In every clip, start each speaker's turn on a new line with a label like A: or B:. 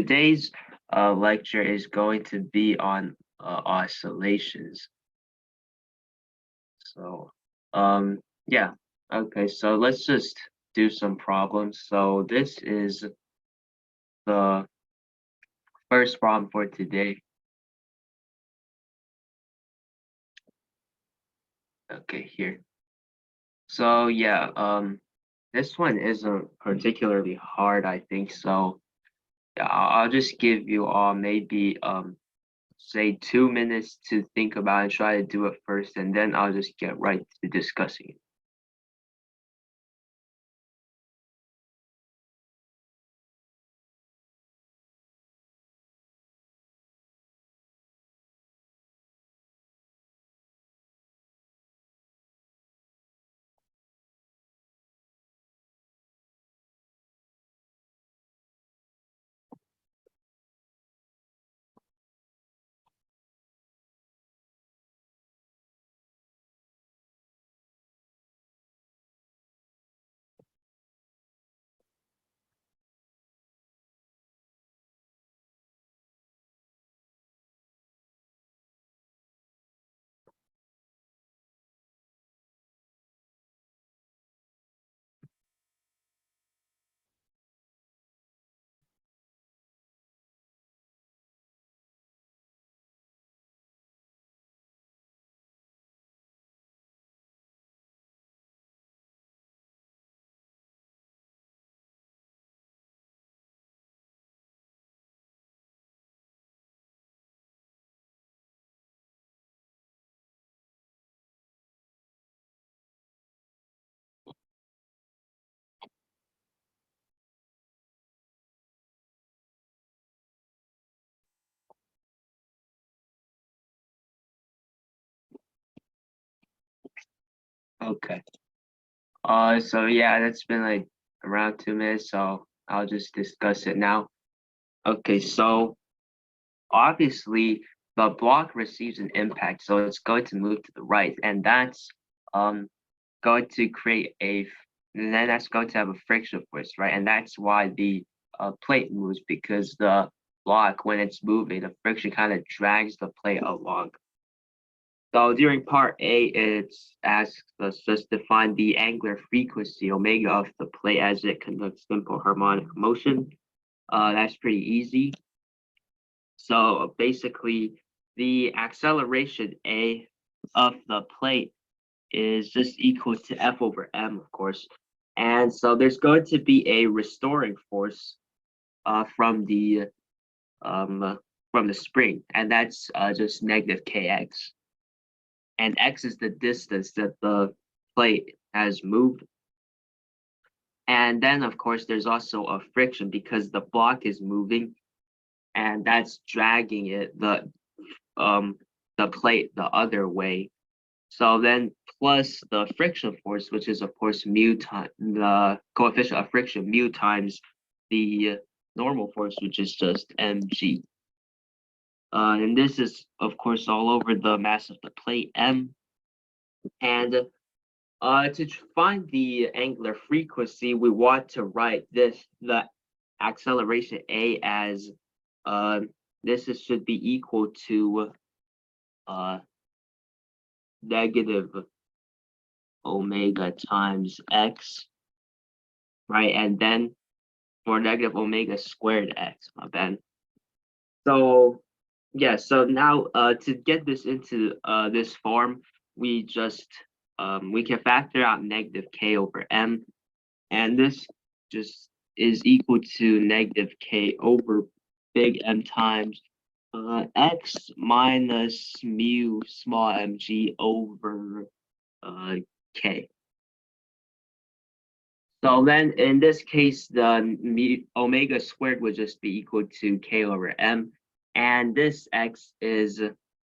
A: today's lecture is going to be on oscillations. So, yeah, okay, so let's just do some problems. So this is the first problem for today. Okay, here. So yeah, this one isn't particularly hard, I think. So yeah, I'll just give you all maybe say 2 minutes to think about it and try to do it first, and then I'll just get right to discussing it. Okay. So yeah, that's been like around 2 minutes, so I'll just discuss it now. Okay, so obviously the block receives an impact, so it's going to move to the right, and that's um going to create and then that's going to have a friction force, right? And that's why the plate moves, because the block, when it's moving, the friction kind of drags the plate along. So during part A, it's asks us just to find the angular frequency omega of the plate as it conducts simple harmonic motion. That's pretty easy. So basically, the acceleration A of the plate is just equal to F over m, of course. And so there's going to be a restoring force from the spring, and that's just negative kx. And x is the distance that the plate has moved. And then, of course, there's also a friction because the block is moving, and that's dragging the plate the other way. So then plus the friction force, which is of course mu time the coefficient of friction mu times the normal force, which is just mg. And this is of course all over the mass of the plate m. And to find the angular frequency, we want to write the acceleration a as should be equal to negative omega times x, right? And then for negative omega squared x, my bad. So yeah, so now to get this into this form, we just we can factor out negative k over m, and this just is equal to negative k over big M times x minus mu small mg over k. So then in this case, the omega squared would just be equal to k over m. And this x is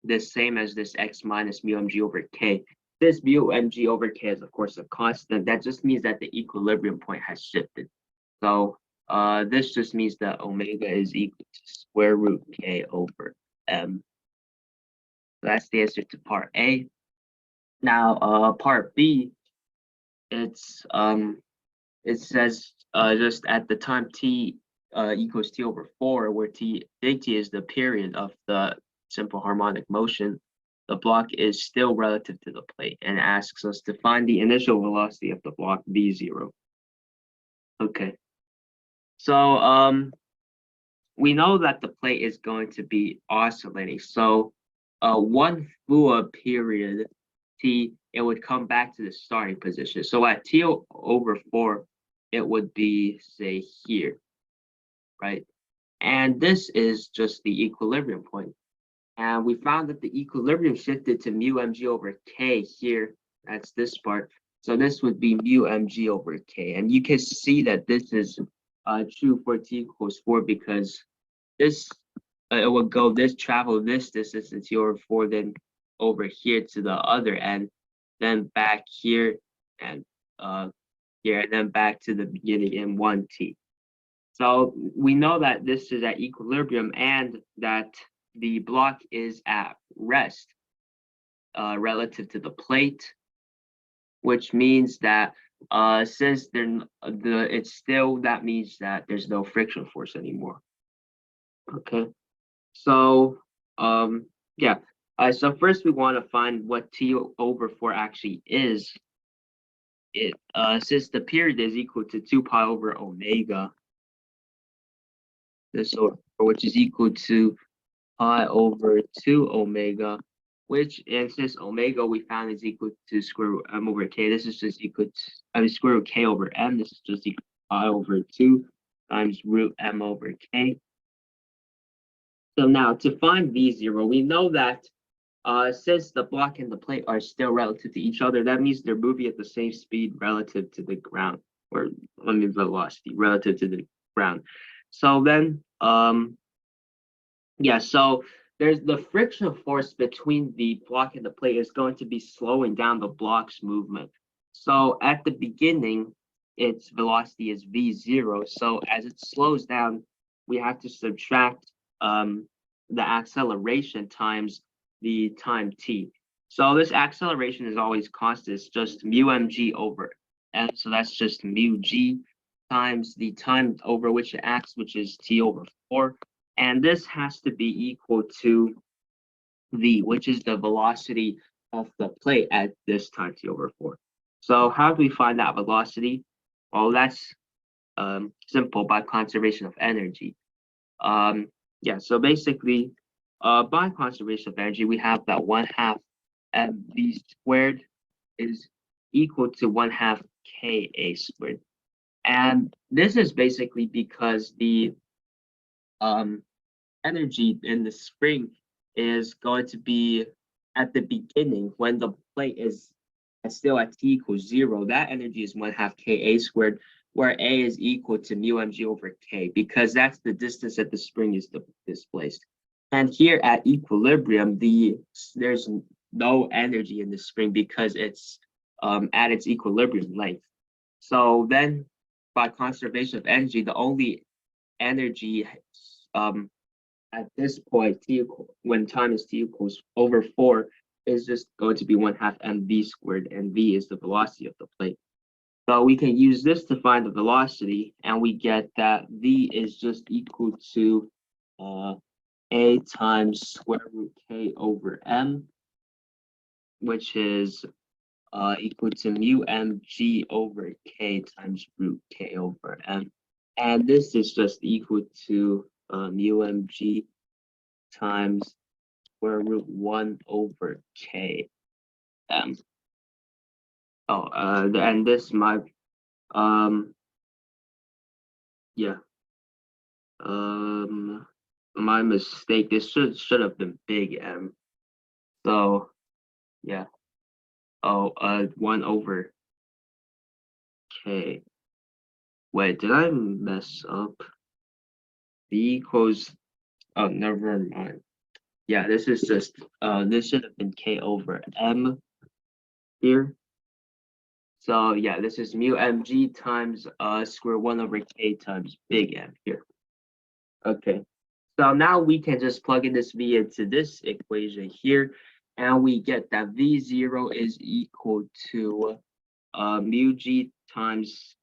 A: the same as this x minus mu mg over k. This mu mg over k is, of course, a constant. That just means that the equilibrium point has shifted. So this just means that omega is equal to square root k over m. So that's the answer to part A. Now, part B, it says just at the time t equals t over 4, where big T is the period of the simple harmonic motion, the block is still relative to the plate and asks us to find the initial velocity of the block v0. Okay, so we know that the plate is going to be oscillating. So one full period t, it would come back to the starting position. So at t over 4, it would be, say, here, right? And this is just the equilibrium point. And we found that the equilibrium shifted to mu mg over k here. That's this part. So this would be mu mg over k. And you can see that this is true for t equals 4 because this, it would go this, travel this distance in t over 4, then over here to the other end, then back here and here, and then back to the beginning in 1t. So we know that this is at equilibrium and that the block is at rest relative to the plate, which means that since it's still, that means that there's no friction force anymore. Okay, so yeah. So first we want to find what t over 4 actually is. It since the period is equal to 2 pi over omega, this over, which is equal to pi over 2 omega, which, and since omega we found is equal to square root m over k, this is just equal to, I mean, square root k over m, this is just equal to pi over 2 times root m over k. So now to find v0, we know that since the block and the plate are still relative to each other, that means they're moving at the same speed relative to the ground, or I mean velocity relative to the ground. So then, yeah, so there's the friction force between the block and the plate is going to be slowing down the block's movement. So at the beginning, its velocity is v0. So as it slows down, we have to subtract the acceleration times the time t. So this acceleration is always constant. It's just mu mg over m. So that's just mu g times the time over which it acts, which is t over 4. And this has to be equal to v, which is the velocity of the plate at this time t over 4. So how do we find that velocity? Well, that's simple, by conservation of energy. Yeah, so basically, by conservation of energy, we have that 1/2 mv squared is equal to 1/2 ka squared. And this is basically because the energy in the spring is going to be at the beginning when the plate is still at t equals 0. That energy is 1/2 ka squared, where a is equal to mu mg over k, because that's the distance that the spring is displaced. And here at equilibrium, there's no energy in the spring because it's at its equilibrium length. So then, by conservation of energy, the only energy at this point, when time is t equals over 4, is just going to be 1/2 mv squared, and v is the velocity of the plate. So we can use this to find the velocity, and we get that v is just equal to a times square root k over m, which is equal to mu mg over k times root k over m. And this is just equal to mu mg times square root 1 over k m. And this my yeah, my mistake. This should have been big M. So yeah. 1 over k. Wait, did I mess up? V equals, oh, never mind. Yeah, this is just this should have been k over m here. So yeah, this is mu mg times square 1 over k times big M here. Okay, so now we can just plug in this v into this equation here, and we get that v0 is equal to mu g times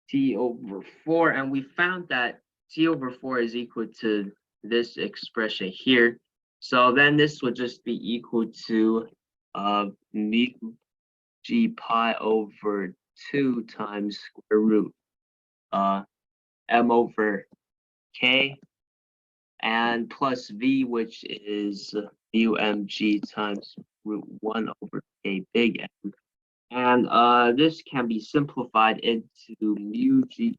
A: t over 4, and we found that T over 4 is equal to this expression here. So then this would just be equal to mu g pi over 2 times square root m over k and plus v, which is mu mg times root 1 over k big M. And this can be simplified into mu g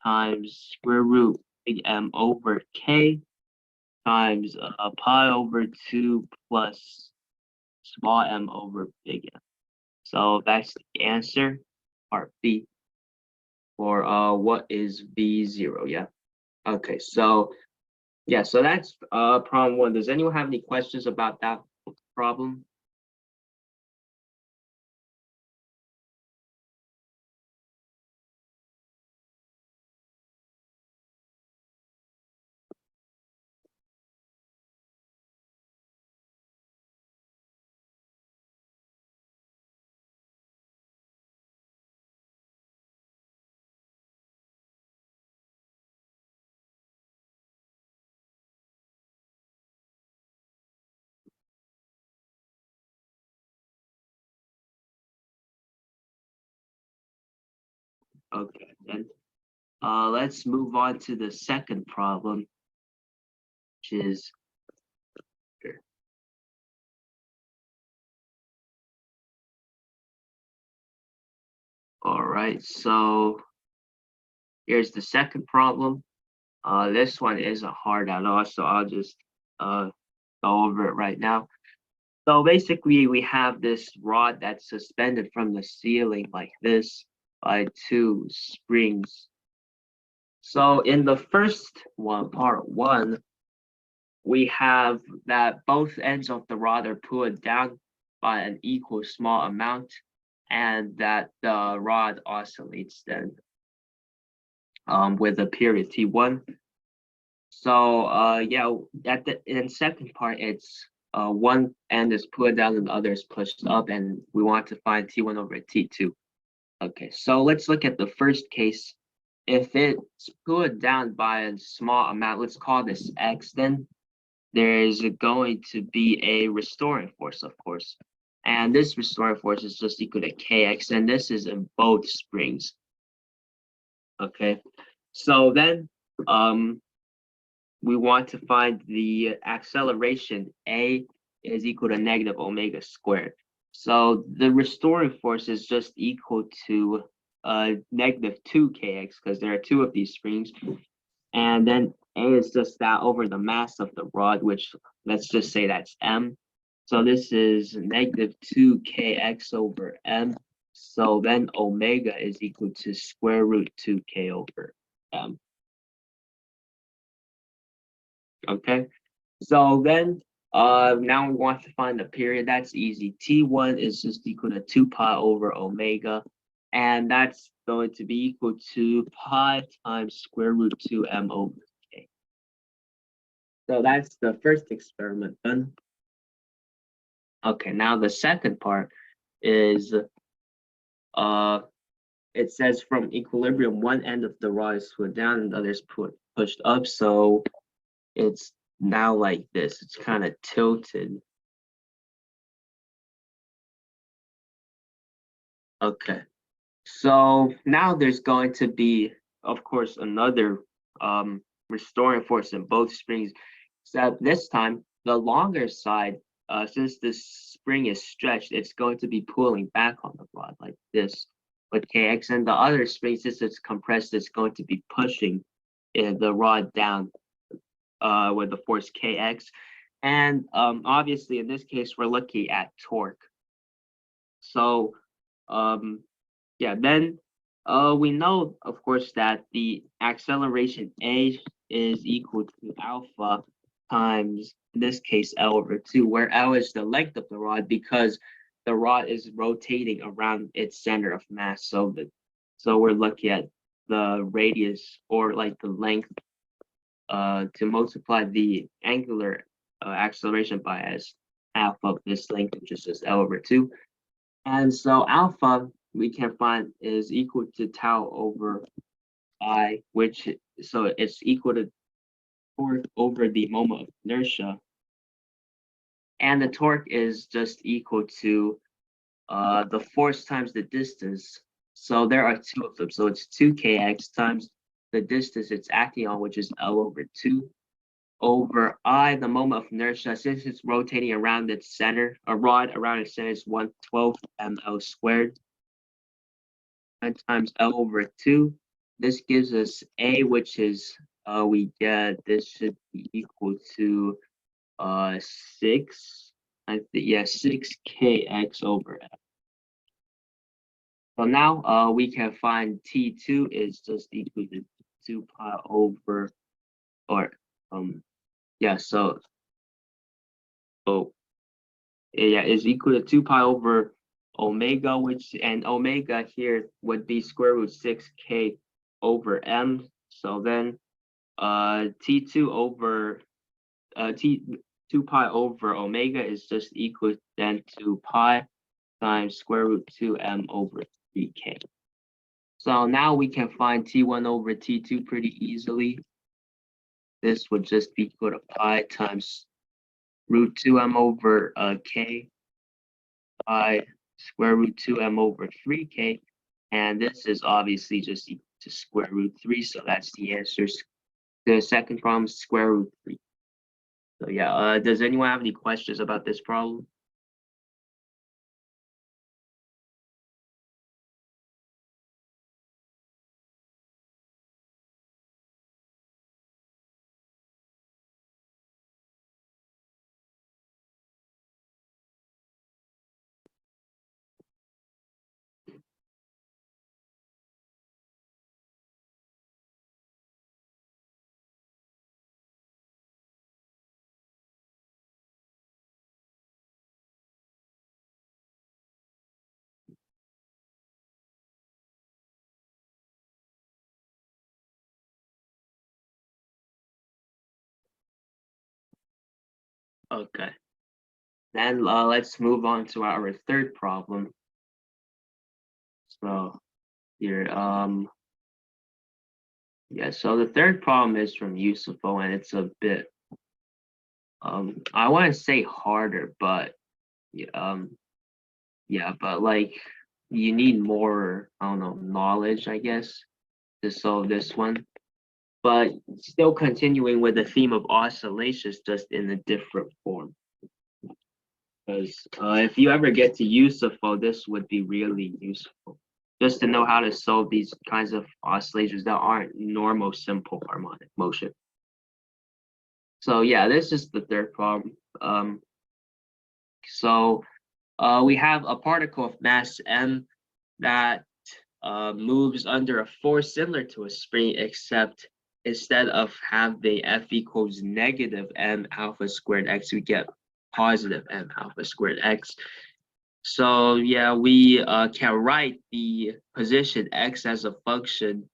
A: times square root big M over k times pi over 2 plus small m over big M. So that's the answer, part B, for what is V0, yeah? Okay, so yeah, so that's problem 1. Does anyone have any questions about that problem? Okay, then let's move on to the second problem, which is all right. So here's the second problem. This one isn't hard at all, so I'll just go over it right now. So basically, we have this rod that's suspended from the ceiling like this by 2 springs. So in the first one, part 1, we have that both ends of the rod are pulled down by an equal small amount, and that the rod oscillates then with a period T1. So yeah, in second part, it's one end is pulled down and the other is pushed up, and we want to find T1 over T2. Okay, so let's look at the first case. If it's pulled down by a small amount, let's call this X, then there is going to be a restoring force, of course. And this restoring force is just equal to Kx, and this is in both springs. Okay, so then we want to find the acceleration. A is equal to negative omega squared. So the restoring force is just equal to negative 2 kx, because there are 2 of these springs. And then A is just that over the mass of the rod, which let's just say that's m. So this is negative 2 kx over m. So then omega is equal to square root 2k over m. Okay, so then now we want to find the period. That's easy. T1 is just equal to 2 pi over omega, and that's going to be equal to pi times square root 2 m over k. So that's the first experiment done. Okay, now the second part is it says from equilibrium, one end of the rod is put down and the other is pushed up. So it's now like this. It's kind of tilted. Okay. So now there's going to be, of course, another restoring force in both springs, except this time the longer side, since this spring is stretched, it's going to be pulling back on the rod like this with Kx, and the other spring, since it's compressed, it's going to be pushing the rod down with the force Kx. And obviously, in this case, we're looking at torque. So yeah, then we know, of course, that the acceleration A is equal to alpha times, in this case, L over 2, where L is the length of the rod because the rod is rotating around its center of mass. So we're looking at the radius, or like the length, to multiply the angular acceleration by as alpha of this length, which is just L over 2. And so alpha we can find is equal to tau over I, which so it's equal to torque over the moment of inertia, and the torque is just equal to the force times the distance. So there are two of them. So it's 2kx times the distance it's acting on, which is L over 2, over I, the moment of inertia. Since it's rotating around its center, a rod around its center is 1/12 ml squared, and times L over 2. This gives us A, which is, we get, this should be equal to 6, yeah, 6kx over L. So now we can find T2 is just equal to 2 pi over, or yeah, so yeah, is equal to 2 pi over omega, which, and omega here would be square root 6k over m. So then T2 over T 2 pi over omega is just equal then to pi times square root 2m over 3k. So now we can find T1 over T2 pretty easily. This would just be equal to pi times root 2m over k, pi square root 2m over 3k, and this is obviously just equal to square root 3, so that's the answer. The second problem is square root 3. So yeah, does anyone have any questions about this problem? Okay, then let's move on to our third problem. So here, yeah, so the third problem is from Useful, and it's a bit, I want to say harder, but yeah, but like you need more, I don't know, knowledge, I guess, to solve this one. But still continuing with the theme of oscillations, just in a different form. Because if you ever get to Useful, this would be really useful. Just to know how to solve these kinds of oscillations that aren't normal simple harmonic motion. So yeah, this is the third problem. So we have a particle of mass m that moves under a force similar to a spring, except instead of having F equals negative m alpha squared x, we get positive m alpha squared x. So yeah, we can write the position x as a function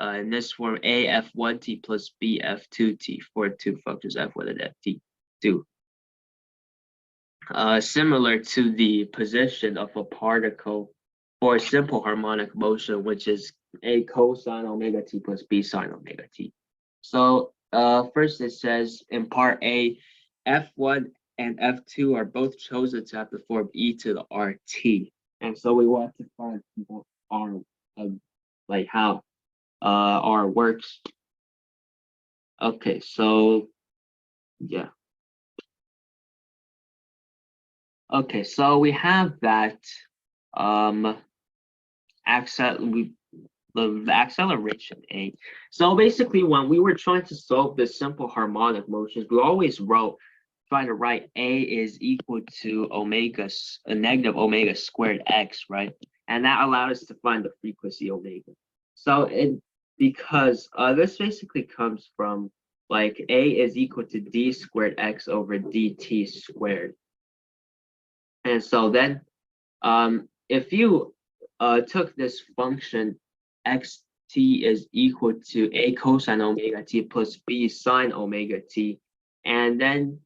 A: in this form: a f1t plus b f2t for two functions f1 and ft2. Similar to the position of a particle for a simple harmonic motion, which is a cosine omega t plus b sine omega t. So first it says in part A, f1 and f2 are both chosen to have the form e to the rt. And so we want to find what r, like how r works. Okay, so yeah. Okay, so we have that um the acceleration A. So basically, when we were trying to solve this simple harmonic motions, we always trying to write A is equal to a negative omega squared x, right? And that allowed us to find the frequency omega. So because this basically comes from like A is equal to d squared x over dt squared. And so then if you took this function xt is equal to a cosine omega t plus b sine omega t, and then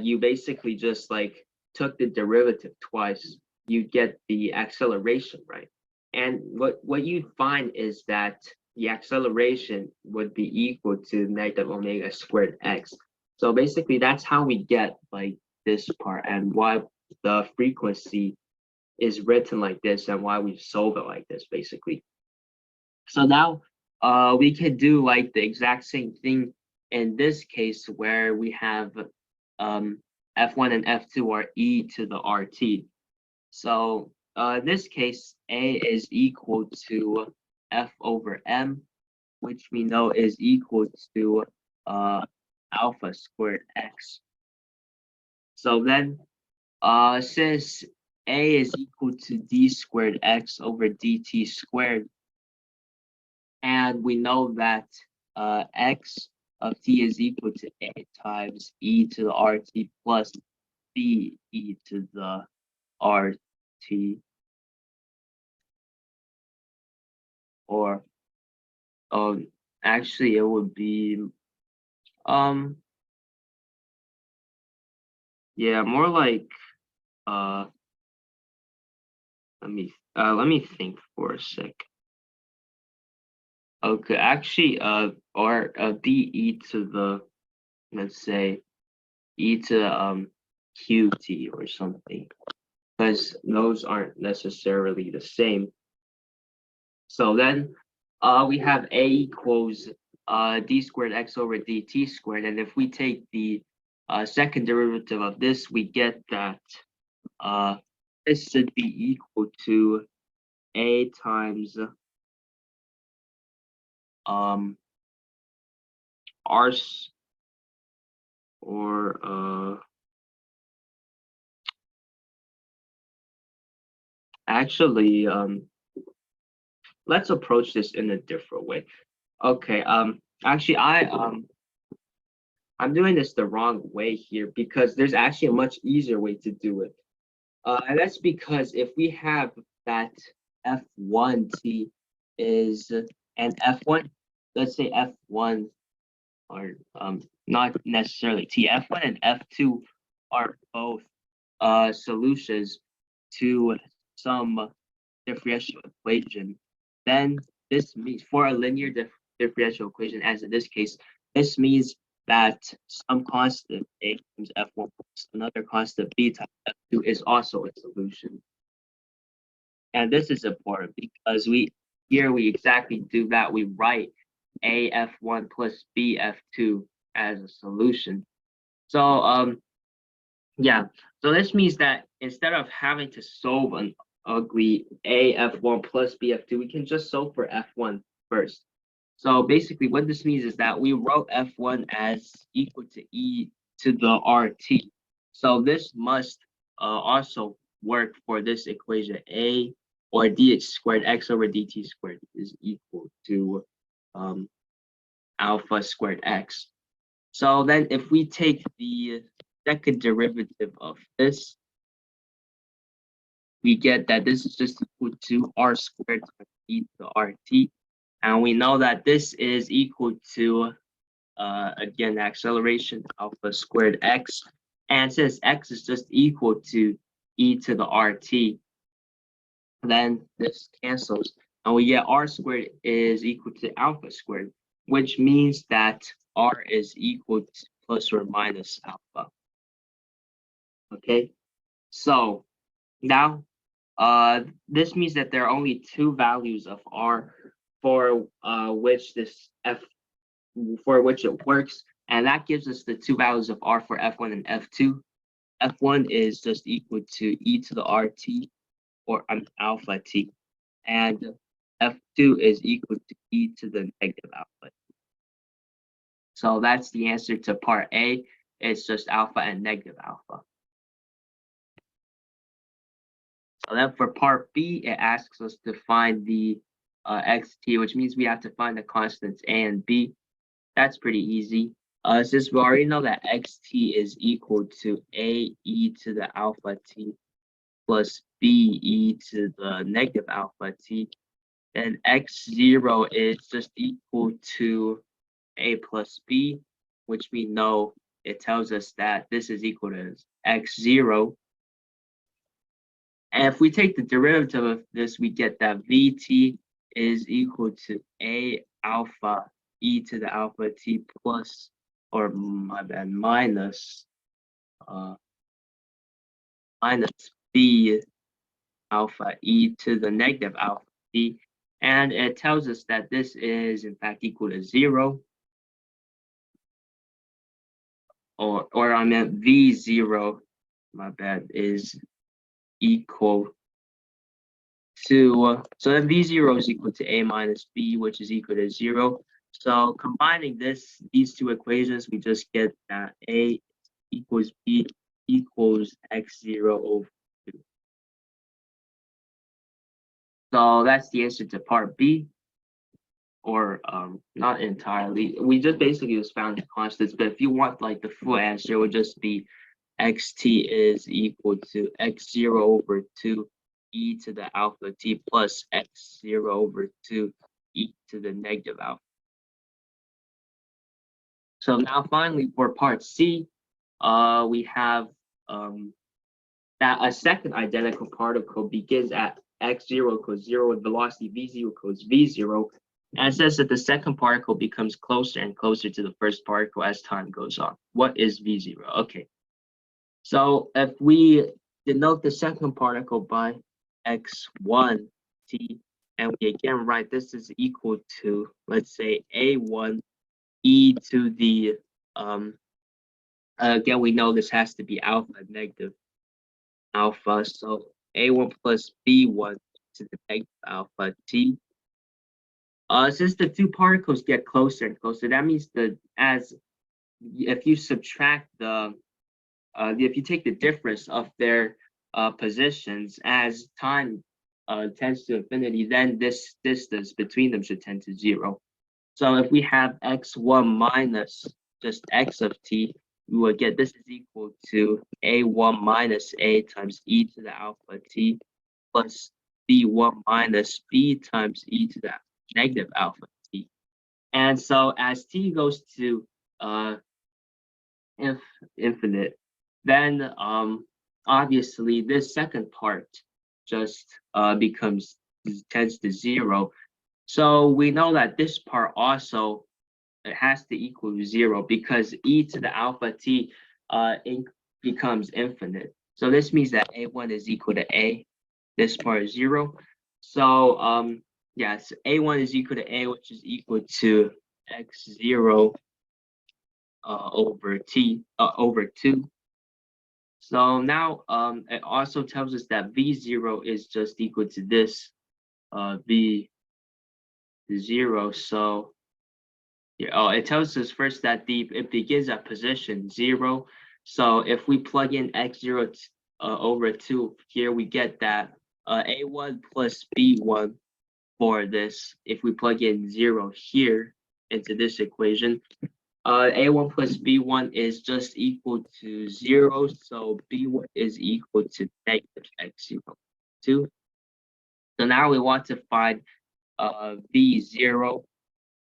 A: you basically just like took the derivative twice, you get the acceleration, right? And what you find is that the acceleration would be equal to negative omega squared x. So basically that's how we get like this part and why the frequency is written like this and why we solve it like this basically. So now we can do like the exact same thing in this case where we have F1 and F2 are e to the RT. So in this case, A is equal to F over M, which we know is equal to alpha squared x. So then since A is equal to d squared x over dt squared, and we know that x of t is equal to A times e to the RT plus b e to the RT, or actually it would be um yeah, more like uh let me think for a sec. Okay, actually or b e to the, let's say e to qt or something, because those aren't necessarily the same. So then we have A equals d squared x over dt squared, and if we take the second derivative of this, we get that this should be equal to A times r or actually let's approach this in a different way. Okay, actually I'm doing this the wrong way here because there's actually a much easier way to do it. And that's because if we have that F1t is and F1, let's say F1 or not necessarily T, F1 and F2 are both solutions to some differential equation, then this means for a linear differential equation, as in this case, this means that some constant A times F1 plus another constant B times F2 is also a solution. And this is important because we exactly do that. We write A F1 plus B F2 as a solution. So yeah, so this means that instead of having to solve an ugly A F1 plus B F2, we can just solve for F1 first. So basically what this means is that we wrote F1 as equal to E to the RT. So this must also work for this equation. A or dx squared x over dt squared is equal to alpha squared x. So then if we take the second derivative of this, we get that this is just equal to r squared times e to the RT. And we know that this is equal to, again, acceleration alpha squared x. And since x is just equal to e to the RT, then this cancels. And we get r squared is equal to alpha squared, which means that r is equal to plus or minus alpha. Okay, so now this means that there are only two values of r for which this f for which it works, and that gives us the two values of r for f1 and f2. F1 is just equal to e to the RT or alpha t, and f2 is equal to e to the negative alpha. So that's the answer to part A. It's just alpha and negative alpha. So then for part B, it asks us to find the xt, which means we have to find the constants A and B. That's pretty easy. Since we already know that xt is equal to A e to the alpha t plus B e to the negative alpha t, then x0 is just equal to A plus B, which we know it tells us that this is equal to x0. And if we take the derivative of this, we get that vt is equal to A alpha e to the alpha t plus, or my bad, minus minus B alpha e to the negative alpha t. And it tells us that this is in fact equal to 0, or I meant V0, my bad, is equal to, so then V0 is equal to A minus B, which is equal to 0. So combining these two equations, we just get that A equals B equals x0 over 2. So that's the answer to part B, or not entirely. We just basically just found the constants, but if you want like the full answer, it would just be xt is equal to x0 over 2 e to the alpha t plus x0 over 2 e to the negative alpha. So now finally for part C, we have that a second identical particle begins at x0 equals 0 with velocity v0 equals v0. And it says that the second particle becomes closer and closer to the first particle as time goes on. What is v0? Okay. So if we denote the second particle by x1 t, and we again write this is equal to, let's say, a1 e to the, again, we know this has to be alpha, negative alpha, so a1 plus b1 to the negative alpha t. Since the two particles get closer and closer, that means that as if you subtract the if you take the difference of their positions as time tends to infinity, then this distance between them should tend to 0. So if we have x1 minus just x of t, we will get this is equal to a1 minus a times e to the alpha t plus b1 minus b times e to the negative alpha t. And so as t goes to infinite, then obviously this second part just tends to 0. So we know that this part also, it has to equal 0 because e to the alpha t becomes infinite. So this means that a1 is equal to a, this part is 0. So yes, a1 is equal to a, which is equal to x0 over t over 2. So now it also tells us that v0 is just equal to this v0. So yeah, oh, it tells us first that it begins at position 0. So if we plug in x0 over 2 here, we get that a1 plus b1 for this. If we plug in 0 here into this equation, a1 plus b1 is just equal to 0, so b1 is equal to negative x0 2. So now we want to find v0.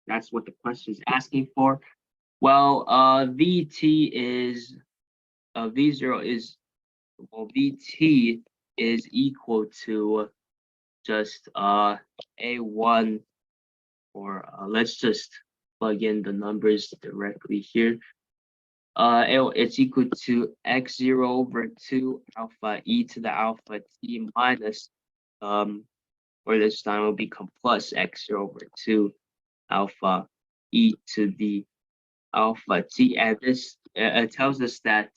A: That's what the question is asking for. Well, vt is v0 is, well, vt is equal to just a1, or let's just plug in the numbers directly here. It's equal to x0 over 2 alpha e to the alpha t minus, or this time will become plus x0 over 2 alpha e to the alpha t. And this tells us that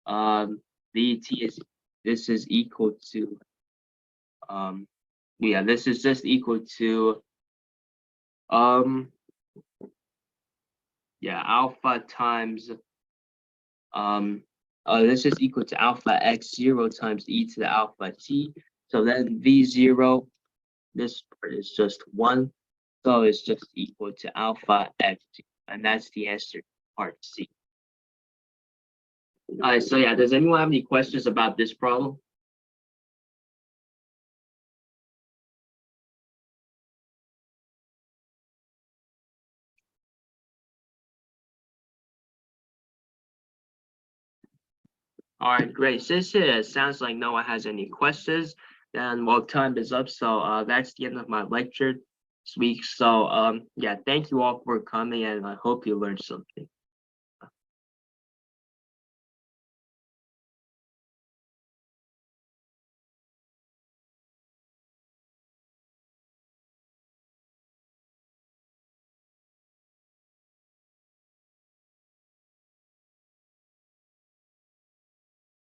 A: vt is, this is equal to, yeah, this is just equal to, yeah, alpha times, this is equal to alpha x0 times e to the alpha t. So then v0, this part is just 1. So it's just equal to alpha x, and that's the answer to part C. All right, so yeah, does anyone have any questions about this problem? All right, great. Since it sounds like no one has any questions, And well, time is up, so that's the end of my lecture this week. So yeah, thank you all for coming, and I hope you learned something.